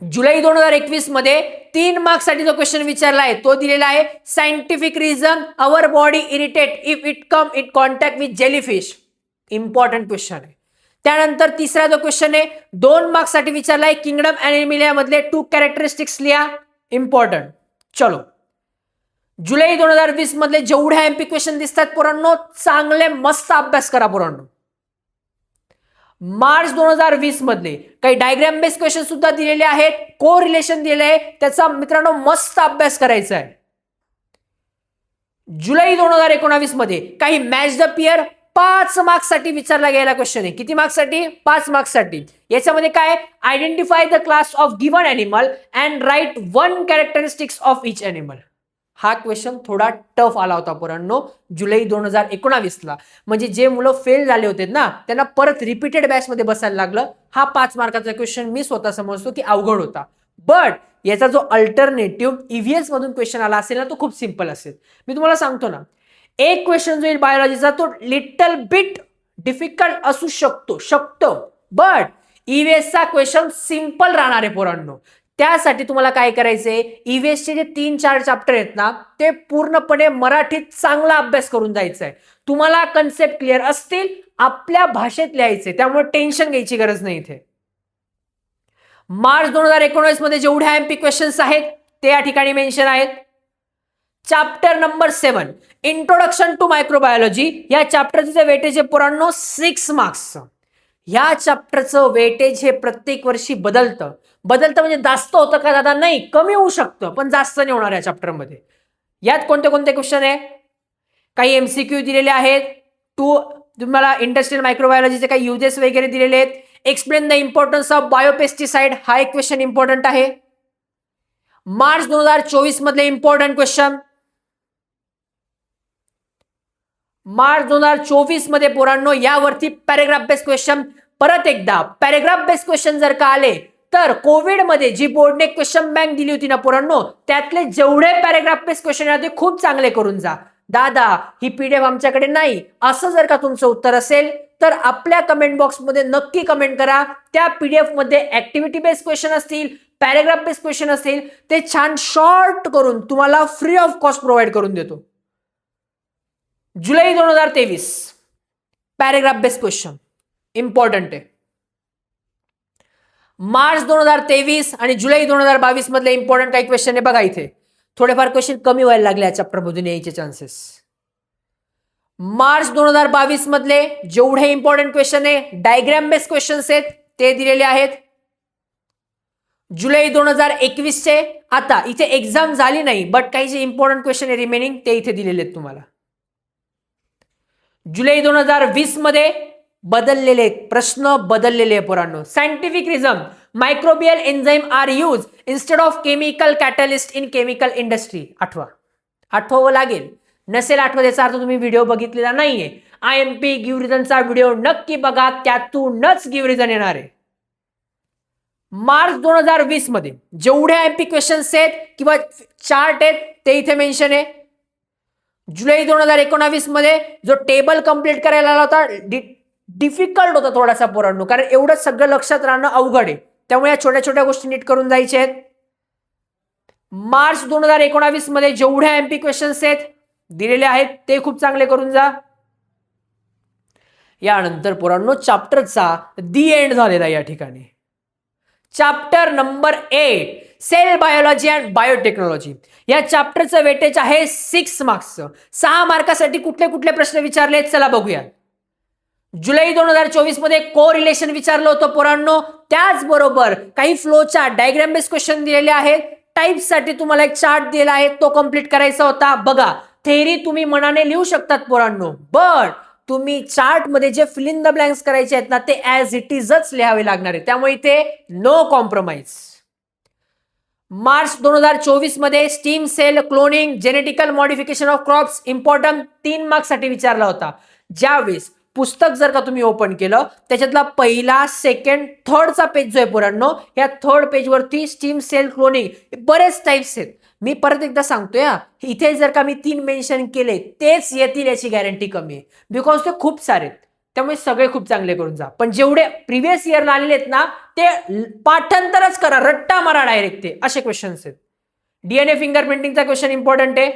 जुलै 2021 मध्ये 3 मार्क्स साठी जो क्वेश्चन विचारला आहे तो दिलेला आहे. Scientific reason our body irritate if it come in contact with jellyfish, important question आहे. त्यानंतर तिसरा जो क्वेश्चन आहे 2 मार्क्स साठी विचारलाय, किंगडम अँड एनिमिलिया मधले 2 कॅरेक्टरिस्टिक्स लिहा, इम्पॉर्टंट. चलो, जुलै 2020 मधले जेवढे एमपी क्वेश्चन दिसतात पोरांनो, चांगले मस्त अभ्यास करा पोरांनो. मार्च 2020 मधले काही डायग्राम बेस्ड क्वेश्चन सुद्धा दिलेले आहेत, को रिलेशन दिलेले आहे, त्याचा मित्रांनो मस्त अभ्यास करायचा आहे. जुलै 2019 मध्ये काही मॅच द पियर 5 मार्क्स साठी विचारला गेलेला क्वेश्चन आहे. किती मार्क्स साठी? 5 मार्क्स साठी. याच्यामध्ये काय, identify the class of given animal and write 1 characteristics of each animal. हा क्वेश्चन थोडा टफ आला होता पोरांनो जुलै 2019 ला. म्हणजे जे मुलं फेल झाले होते ना, त्यांना परत रिपीटेड बॅच मध्ये बसायला लागलं. हा 5 मार्काचा क्वेश्चन मी स्वतः समजतो की अवघड होता, बट याचा जो अल्टरनेटिव्ह ईव्हीएस मधून क्वेश्चन आला असेल ना, तो खूप सिंपल असेल. मी तुम्हाला सांगतो ना, एक क्वेश्चन जो येईल बायोलॉजीचा तो लिटल बिट डिफिकल्ट असू शकतो, बट ईव्हीएसचा क्वेश्चन सिंपल राहणार आहे पोरांनो. त्यासाठी तुम्हाला काय करायचंय, ईव्हीएसचे जे 3-4 चॅप्टर आहेत ना, ते पूर्णपणे मराठीत चांगला अभ्यास करून जायचा आहे. तुम्हाला कन्सेप्ट क्लिअर असतील, आपल्या भाषेत लिहायचे, त्यामुळे टेन्शन घ्यायची गरज नाही इथे. मार्च 2019 मध्ये जेवढे एमपी क्वेश्चन्स आहेत ते या ठिकाणी मेन्शन आहेत. Chapter number 7 introduction to microbiology, या चॅप्टरचे वेटेज आहे पोरांनो 6 मार्क्स. या चॅप्टरचं वेटेज हे प्रत्येक वर्षी बदलतं म्हणजे जास्त होतं का दादा? नाही, कमी होऊ शकतं, पण जास्त नाही होणार या चॅप्टर मध्ये. यात कोणते कोणते क्वेश्चन आहे? काही एमसीक्यू दिलेले आहेत, तुम्हाला इंडस्ट्रियल मायक्रोबायोलॉजीचे काही युजेस वगैरे दिलेले आहेत. Explain the importance of biopesticide, हा एक क्वेश्चन इम्पॉर्टंट आहे. मार्च 2024 मधले इम्पॉर्टंट क्वेश्चन, मार्च 2024 मध्ये पोरांनो यावरती पॅरेग्राफ बेस्ड क्वेश्चन. परत एकदा, पॅरेग्राफ बेस्ड क्वेश्चन जर का आले तर कोविड मध्ये जी बोर्डने क्वेश्चन बँक दिली होती ना पोरांनो, त्यातले जेवढे पॅरेग्राफ बेस्ड क्वेश्चन आहेत ते खूप चांगले करून जा. दादा ही पीडीएफ आमच्याकडे नाही, असं जर का तुमचं उत्तर असेल तर आपल्या कमेंट बॉक्स मध्ये नक्की कमेंट करा. त्या पीडीएफ मध्ये ऍक्टिव्हिटी बेस्ड क्वेश्चन असतील, पॅरेग्राफ बेस्ड क्वेश्चन असतील, ते छान शॉर्ट करून तुम्हाला फ्री ऑफ कॉस्ट प्रोव्हाइड करून देतो. जुलै 2023 पॅरेग्राफ बेस्ड क्वेश्चन इम्पॉर्टंट आहे. मार्च 2023 आणि जुलै 2022 मधले इम्पॉर्टंट काही क्वेश्चन आहे बघा. इथे थोडेफार क्वेश्चन कमी व्हायला लागले या चॅप्टर मधून यायचे चान्सेस. मार्च 2022 मधले जेवढे इम्पॉर्टंट क्वेश्चन आहे, डायग्राम बेस्ड क्वेश्चन्स आहेत, ते दिलेले आहेत. जुलै 2021 चे आता इथे एक्झाम झाली नाही, बट काही जे इम्पॉर्टंट क्वेश्चन आहे रिमेनिंग ते इथे दिलेले आहेत तुम्हाला. जुलै 2020 मध्ये बदललेले प्रश्न बदललेले पोरांनो. Scientific reason, microbial enzyme are use instead of chemical catalyst in chemical industry. आठवावं लागेल, नसेल आठवत याचा अर्थ तुम्ही व्हिडिओ बघितलेला नाहीये. आयएमपी गिव्ह रिझनचा व्हिडिओ नक्की बघा, त्यातूनच गिव्ह रिझन येणार आहे. मार्च 2020 मध्ये जेवढे आयएमपी क्वेश्चन्स आहेत किंवा चार्ट आहेत ते इथे मेन्शन आहे. जुलै 2019 मध्ये जो टेबल कंप्लीट करायला आला होता, डिफिकल्ट होता थोडासा पोरांनो, कारण एवढं सगळं लक्षात राहणं अवघड आहे, त्यामुळे या छोट्या छोट्या गोष्टी नीट करून जायच्या आहेत. मार्च 2019 मध्ये जेवढे एमपी क्वेश्चन्स आहेत दिलेले आहेत ते खूप चांगले करून जा. यानंतर पोरांनो चॅप्टरचा दी एंड झालेला या ठिकाणी. Chapter number 8 cell biology and biotechnology, या चॅप्टरचं वेटेज आहे 6 मार्क्स. 6 मार्कासाठी कुठले कुठले प्रश्न विचारले चला बघूया. जुलै 2024 मध्ये को रिलेशन विचारलं होतं पोरांनो, त्याचबरोबर काही फ्लोचा डायग्राम बेस्ड क्वेश्चन दिलेले आहेत. टाइप्स साठी तुम्हाला एक चार्ट दिला आहे, तो कंप्लीट करायचा होता. बघा, थेअरी तुम्ही मनाने लिहू शकतात पोरांनो, बट तुम्ही चार्ट मध्ये जे फिल इन द ब्लँक्स करायचे आहेत ना, ते ऍज इट इजच लिहावे लागणार आहे, त्यामुळे इथे नो कॉम्प्रोमाइज. मार्च 2024 मध्ये stem cell cloning genetical modification of crops important 3 marks साठी विचारला होता. ज्यावेळेस पुस्तक जर का तुम्ही ओपन केलं, त्याच्यातला पहिला, सेकंड, थर्डचा पेज जो आहे पोरांनो, या थर्ड पेज वरती स्टीम सेल क्लोनिंग बरेच टाइप्स आहेत. मी परत एकदा सांगतोय, इथे जर का मी 3 मेन्शन केले तेच येतील याची गॅरंटी कमी आहे, बिकॉज ते खूप सारे आहेत, त्यामुळे सगळे खूप चांगले करून जा. पण जेवढे प्रिव्हियस इयरला आलेले आहेत ना, ते पाठांतरच करा, रट्टा मारा डायरेक्ट, ते असे क्वेश्चन्स आहेत. डीएनए फिंगरप्रिंटिंगचा क्वेश्चन इम्पॉर्टंट आहे.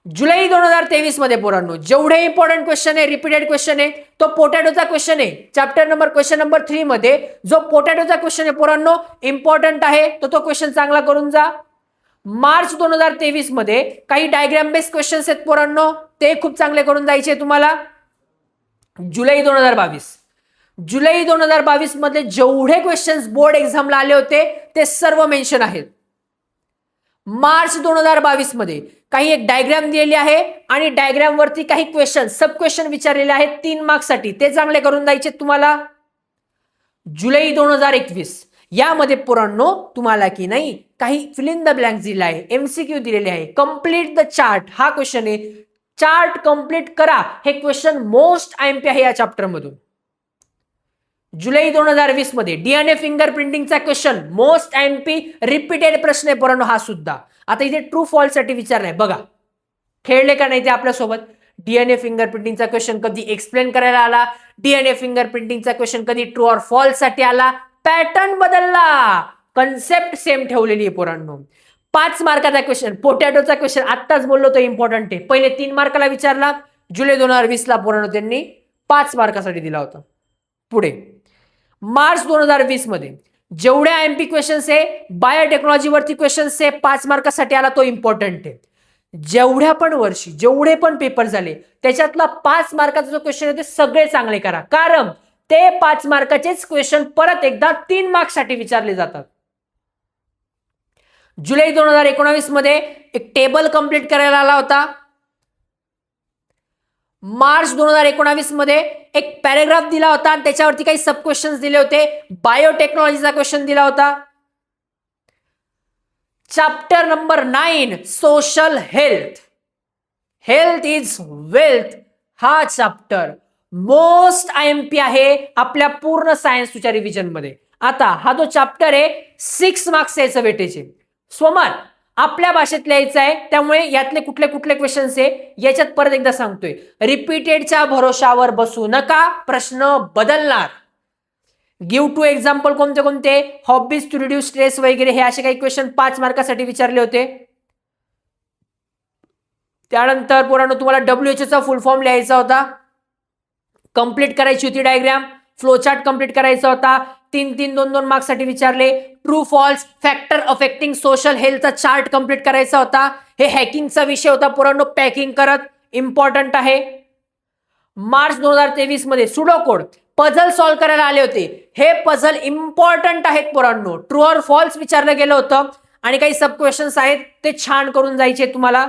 जुलै 2023 मध्ये पोरांनो जेवढे इंपॉर्टंट क्वेश्चन आहे, रिपीटेड क्वेश्चन आहे, तो पोटॅटोचा क्वेश्चन आहे. क्वेश्चन नंबर 3 मध्ये जो पोटॅटोचा क्वेश्चन आहे पोरांनो इम्पॉर्टंट आहे, तो क्वेश्चन चांगला करून जा. मार्च 2023 मध्ये काही डायग्राम बेस्ड क्वेश्चन्स आहेत पोरांनो, ते खूप चांगले करून जायचे तुम्हाला. जुलै 2022 मध्ये जेवढे क्वेश्चन्स बोर्ड एक्झामला आले होते ते सर्व मेन्शन आहेत. मार्च 2022 मध्ये काही एक डायग्राम दिलेली आहे आणि डायग्राम वरती काही क्वेश्चन सब क्वेश्चन विचारलेले आहेत 3 मार्क्स साठी, ते चांगले करून जायचे तुम्हाला. जुलै 2021 यामध्ये पोरांनो तुम्हाला की नाही काही फिल इन द ब्लँक्स दिले आहे, एमसीक्यू दिलेले आहे. कंप्लीट द चार्ट हा क्वेश्चन आहे, चार्ट कंप्लीट करा, हे क्वेश्चन मोस्ट आयएमपी आहे या चॅप्टर मधून. जुलै 2020 मध्ये डीएनए फिंगरप्रिंटिंगचा क्वेश्चन मोस्ट आयएमपी रिपीटेड प्रश्न आहे पोरांनो हा सुद्धा. आता इथे ट्रू फॉल्स साठी विचारलाय बघा, खेळले का नाही ते आपल्यासोबत. डीएनए फिंगरप्रिंटिंगचा क्वेश्चन कधी एक्सप्लेन करायला आला, डीएनए फिंगरप्रिंटिंगचा क्वेश्चन कधी ट्रू ऑर फॉल्स साठी आला, पॅटर्न बदलला, कन्सेप्ट सेम ठेवलेली आहे पोरांनो. 5 मार्काचा क्वेश्चन, पोटॅटोचा क्वेश्चन आत्ताच बोललो तो इम्पॉर्टंट आहे. पहिले 3 मार्काला विचारला, जुलै 2020 ला पोरांनो त्यांनी 5 मार्कासाठी दिला होता. पुढे मार्च 2020 मध्ये जेवढे आयएमपी क्वेश्चन्स आहे, बायोटेक्नॉलॉजी वरती क्वेश्चन्स आहे 5 मार्कासाठी आला, तो इम्पॉर्टंट आहे. जेवढ्या पण वर्षी जेवढे पण पेपर झाले त्याच्यातला 5 मार्काचा जो क्वेश्चन आहे ते सगळे चांगले करा, कारण ते 5 मार्काचेच क्वेश्चन परत एकदा 3 मार्क्ससाठी विचारले जातात. जुलै 2019 मध्ये एक टेबल कंप्लीट करायला आला होता. मार्च 2019 मध्ये एक पॅराग्राफ दिला होता आणि त्याच्यावरती काही सब क्वेश्चन्स दिले होते. बायोटेक्नॉलॉजीचा क्वेश्चन दिला होता. Chapter number 9 social health, health is wealth, हा चॅप्टर मोस्ट आयएमपी आहे आपल्या पूर्ण सायन्सच्या रिव्हिजन मध्ये. आता हा जो चॅप्टर आहे 6 मार्क्स याचं वेटेज आहे. स्वमान आपल्या भाषेत लिहायचं आहे, त्यामुळे यातले कुठले कुठले क्वेश्चन्स आहे याच्यात परत एकदा सांगतोय, रिपीटेडच्या भरोशावर बसू नका, प्रश्न बदलणार. गिव्ह टू एक्झाम्पल कोणते कोणते, हॉबीज टू रिड्यूस स्ट्रेस वगैरे, हे असे काही क्वेश्चन 5 मार्कासाठी विचारले होते. त्यानंतर पोरांनो तुम्हाला WHO चा फुल फॉर्म लिहायचा होता, कंप्लीट करायची होती डायग्राम, फ्लोचार्ट कंप्लीट करायचा होता. 3-3, 2-2 मार्क्ससाठी विचारले. True false factor affecting social हेल्थचा चार्ट कंप्लीट करायचा होता. हे हॅकिंगचा विषय होता पोरांनो, पॅकिंग करत, इम्पॉर्टंट आहे. मार्च 2023 मध्ये सुडो कोड पझल सॉल्व्ह करायला आले होते. हे पझल इम्पॉर्टंट आहेत पोरांनो, ट्रू ऑर फॉल्स विचारलं गेलं होतं आणि काही सब क्वेश्चन्स आहेत ते छान करून जायचे तुम्हाला.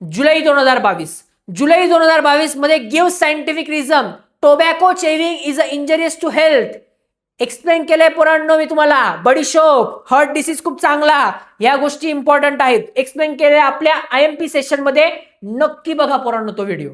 जुलै 2022 मध्ये give scientific reason tobacco chewing is a injurious to health, explain केलंय पोरांनो मी तुम्हाला. बडीशोप, हार्ट डिसीज खूप चांगला, ह्या गोष्टी इम्पॉर्टंट आहेत, एक्सप्लेन केले आपल्या आयएमपी सेशन मध्ये, नक्की बघा पोरांनो तो व्हिडिओ.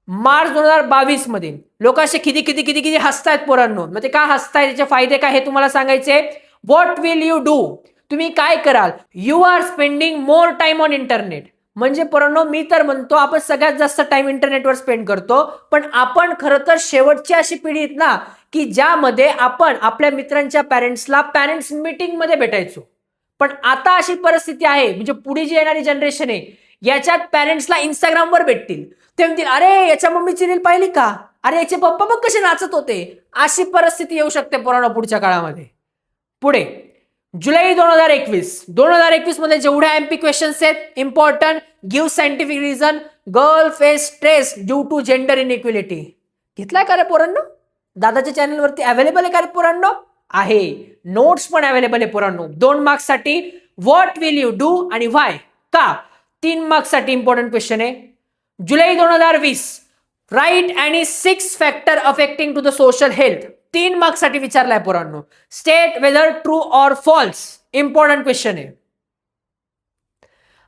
मार्च 2022 मध्ये लोक असे किती किती किती किती हसतायत पोरांनो, मग ते का हसतायत, त्याचे फायदे काय हे तुम्हाला सांगायचे. व्हॉट विल यू डू, तुम्ही काय कराल. You are spending more time on internet, म्हणजे पोरांनो मी तर म्हणतो आपण सगळ्यात जास्त टाइम इंटरनेटवर स्पेंड करतो, पण आपण खरं तर शेवटची अशी पिढी आहेत ना की ज्यामध्ये आपण आपल्या मित्रांच्या पॅरेंट्सला पॅरेंट्स मीटिंग मध्ये भेटायचो. पण आता अशी परिस्थिती आहे, म्हणजे पुढे जी येणारी जनरेशन आहे याच्यात पॅरेंट्सला इंस्टाग्रामवर भेटतील, ते म्हणतील अरे याच्या मम्मीची रील पाहिली का, अरे याचे पप्पा बघ कसे नाचत होते. अशी परिस्थिती येऊ शकते पोरांनो पुढच्या काळामध्ये. पुढे जुलै 2021 मध्ये जेवढे एमपी क्वेश्चन्स आहेत important, give scientific reason girl face stress due to gender inequality. घेतलाय का रे पोरांनो, दादाच्या चॅनलवरती अवेलेबल आहे का रे पोरांनो, आहे. नोट्स पण अवेलेबल आहे पोरांनो. 2 मार्क्ससाठी व्हॉट विल यू डू आणि व्हाय का, 3 मार्क्ससाठी इम्पॉर्टंट क्वेश्चन आहे. जुलै 2020 राईट आणि 6 factor affecting to the social health, 3 मार्क्ससाठी विचारलाय पोरांनो. State whether true or false, important question आहे.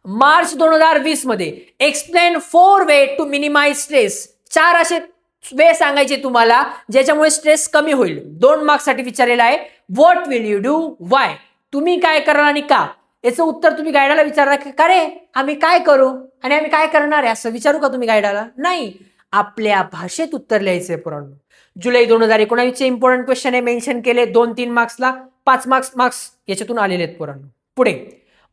मार्च 2020 मध्ये explain 4 way to minimise stress, 4 असे वे सांगायचे तुम्हाला ज्याच्यामुळे स्ट्रेस कमी होईल. 2 मार्क्ससाठी विचारलेला आहे. व्हॉट विल यू डू, व्हाय, तुम्ही काय कराल आणि का, याचं उत्तर तुम्ही गायडाला विचारणार का रे आम्ही काय करू आणि आम्ही काय करणार आहे असं विचारू का तुम्ही गायडाला, नाही. आपल्या भाषेत उत्तर लिहायचंय पोरांनो. जुलै 2019 चे इम्पॉर्टंट क्वेश्चन आहे, मेन्शन केले 2-3 मार्क्सला, 5 मार्क्स याच्यातून आलेले आहेत पोरांनो. पुढे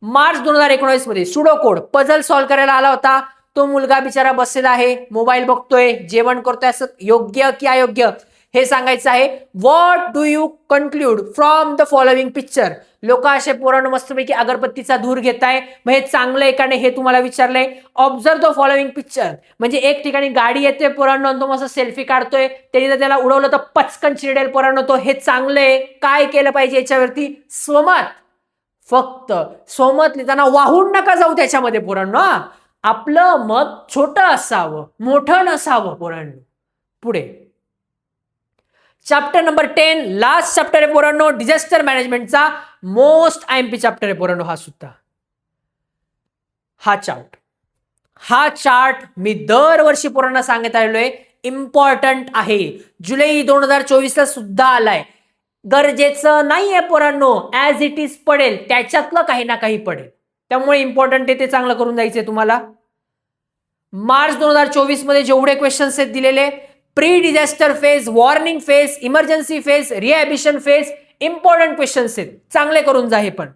मार्च 2019 मध्ये सुडोकोड पझल सॉल्व्ह करायला आला होता. तो मुलगा बिचारा बसलेला आहे, मोबाईल बघतोय, जेवण करतोय, असं योग्य की अयोग्य हे सांगायचं आहे. What do you conclude from the following picture. लोक असे पोरांनो मस्तपैकी अगरबत्तीचा धूर घेताय, मग हे चांगलं आहे का नाही हे तुम्हाला विचारलंय. ऑब्झर्व द फॉलोइंग पिक्चर म्हणजे एक ठिकाणी गाडी येते पोरांनो, तो मस्त सेल्फी काढतोय, त्यांनी जर त्याला उडवलं तर पचकन चिरडेल पोरांनो, तो हे चांगलं आहे. काय केलं पाहिजे याच्यावरती स्वमत. फक्त स्वमत लिहिताना वाहून नका जाऊ त्याच्यामध्ये पोरांनो. आपलं मत छोटं असावं, मोठं नसावं पोरांनो. पुढे चॅप्टर नंबर 10 लास्ट चॅप्टर आहे पोरांनो, डिझास्टर मॅनेजमेंटचा मोस्ट आयएमपी चॅप्टर आहे पोरांनो हा सुद्धा. हा चार्ट मी दरवर्षी पोरांना सांगत आलेलोय, इम्पॉर्टंट आहे. जुलै 2024 ला सुद्धा आलाय. गरजेचं नाहीये पोरांनो, ऍज इट इज पडेल, त्याच्यातलं काही ना काही पडेल, त्यामुळे इम्पॉर्टंट आहे ते चांगलं करून जायचंय तुम्हाला. मार्च 2024 मध्ये जेवढे क्वेश्चन्स आहेत दिलेले, pre disaster phase, warning phase, emergency phase, rehabilitation phase, important questions आहेत, चांगले करून जा हे पण.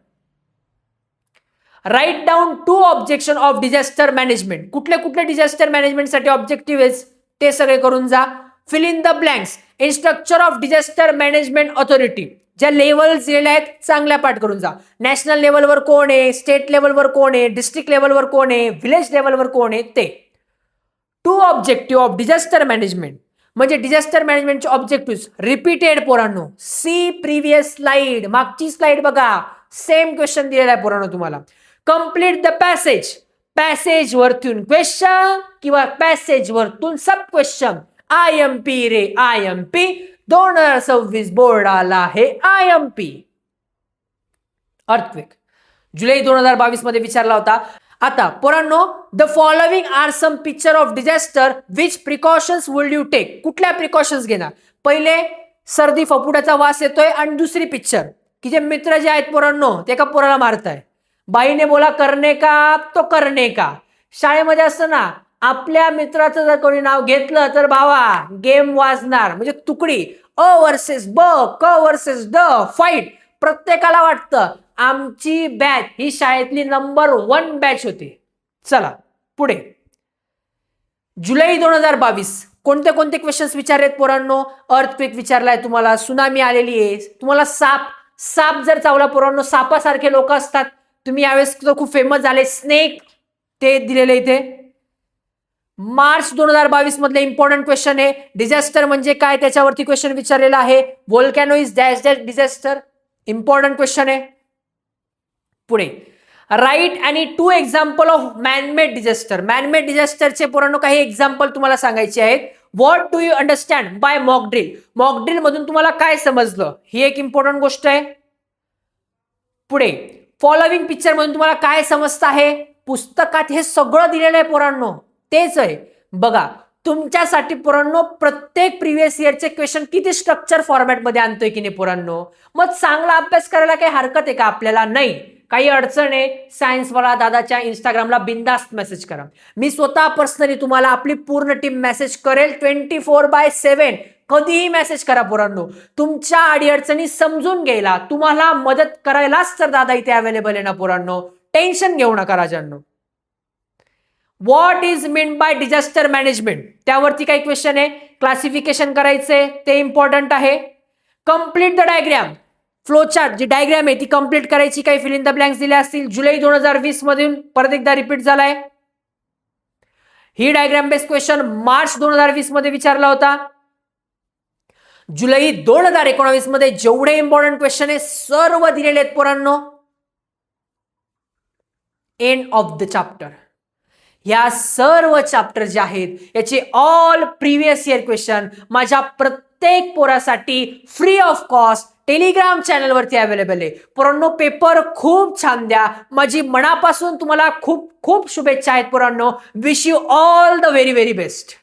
Write down 2 objection of disaster management. कुठले कुठले डिझास्टर मॅनेजमेंटसाठी ऑब्जेक्टिव्ह आहेत ते सगळे करून जा. Fill in the blanks in structure of disaster management authority. ज्या लेवल्स दिलेल्या आहेत चांगल्या पाठ करून जा. नॅशनल लेवलवर कोण आहे, स्टेट लेवलवर कोण आहे, डिस्ट्रिक्ट लेवलवर कोण आहे, विलेज लेवलवर कोण आहे ते. 2 ऑब्जेक्टिव्ह ऑफ डिझास्टर मॅनेजमेंट म्हणजे डिझास्टर मॅनेजमेंटचे ऑब्जेक्टिव्ह रिपीटेड पोरांनो. सी प्रिव्हियस स्लाइड, मागची स्लाइड बघा, सेम क्वेश्चन दिलेला आहे पोरांनो तुम्हाला. कम्प्लीट द पॅसेज, पॅसेज वरतून क्वेश्चन किंवा पॅसेज वरतून सब क्वेश्चन. IMP रे IMP, 2026 बोर्ड आला आहे IMP. अर्थक्वेक जुलै 2022 मध्ये विचारला होता. आता पोरांनो, the following are some picture of disaster, which precautions would you take. कुठल्या प्रिकॉशन्स घेणार. पहिले सर्दी फपुड्याचा वास येतोय, आणि दुसरी पिक्चर की जे मित्र जे आहेत पोरांनो ते एका पोराला मारताय. बाईने बोला करणे का, तो करणे का. शाळेमध्ये असतं ना, आपल्या मित्राचं जर कोणी नाव घेतलं तर भावा गेम वाजणार. म्हणजे तुकडी अ वर्सेस ब, क वर्सेस ड, फाईट. प्रत्येकाला वाटतं आमची बॅच ही शाळेतली नंबर 1 बॅच होती. चला पुढे. जुलै 2022 कोणते कोणते क्वेश्चन्स विचारलेत पोरांनो. अर्थक्वेक विचारलाय तुम्हाला, सुनामी आलेली आहे तुम्हाला, साप जर चावला पोरांनो, सापासारखे लोक असतात. तुम्ही यावेळेस खूप फेमस झाले, स्नेक, ते दिलेले इथे. मार्च 2022 मधले इम्पॉर्टंट क्वेश्चन आहे. डिझास्टर म्हणजे काय त्याच्यावरती क्वेश्चन विचारलेला आहे. Volcano is dash dash disaster, important question आहे. पुढे राईट आणि 2 example of manmade disaster. Manmade डिझास्टरचे पोरांनो काही एक्झाम्पल तुम्हाला सांगायचे आहेत. What do you understand by mock drill. Mock drill मधून तुम्हाला काय समजलं ही एक इम्पॉर्टंट गोष्ट आहे. पुढे फॉलोइंग पिक्चर मधून तुम्हाला काय समजतं आहे. पुस्तकात हे सगळं दिलेलं आहे पोरांनो, तेच आहे बघा. तुमच्यासाठी पोरांनो प्रत्येक प्रिव्हियस इयरचे क्वेश्चन किती स्ट्रक्चर फॉर्मॅटमध्ये आणतोय की नाही पोरांनो. मग चांगला अभ्यास करायला काही हरकत आहे का आपल्याला. नाही, काही अडचण आहे सायन्सवाला दादाच्या इंस्टाग्रामला बिंदास्त मेसेज करा. मी स्वतः पर्सनली तुम्हाला आपली पूर्ण टीम मेसेज करेल 24/7. कधीही मेसेज करा पोरांनो. तुमच्या अडीअडचणी समजून घ्यायला, तुम्हाला मदत करायलाच तर दादा इथे अवेलेबल आहे ना पोरांनो. टेन्शन घेऊ नका राजांनो. What is mean by disaster management त्यावरती काही क्वेश्चन आहे. क्लासिफिकेशन करायचंय ते इम्पॉर्टंट आहे. कम्प्लीट द डायग्राम, फ्लोचार्ट जी डायग्राम आहे ती कम्प्लीट करायची. काही फिल इन द ब्लँक्स दिले असतील. जुलै 2020 मधून परत एकदा रिपीट झालाय. ही डायग्राम बेस्ड क्वेश्चन मार्च 2020 मध्ये विचारला होता. जुलै 2019 मध्ये जेवढे इम्पॉर्टंट क्वेश्चन आहे सर्व दिलेले आहेत पोरांनो. End of the chapter. या सर्व चॅप्टर जे आहेत याचे ऑल प्रिव्हियस इयर क्वेश्चन माझ्या प्रत्येक पोरासाठी free of cost Telegram channel वरती अवेलेबल आहे पोरांनो. पेपर खूप छान द्या. माझी मनापासून तुम्हाला खूप खूप शुभेच्छा आहेत पोरांनो. Wish you all the very very best.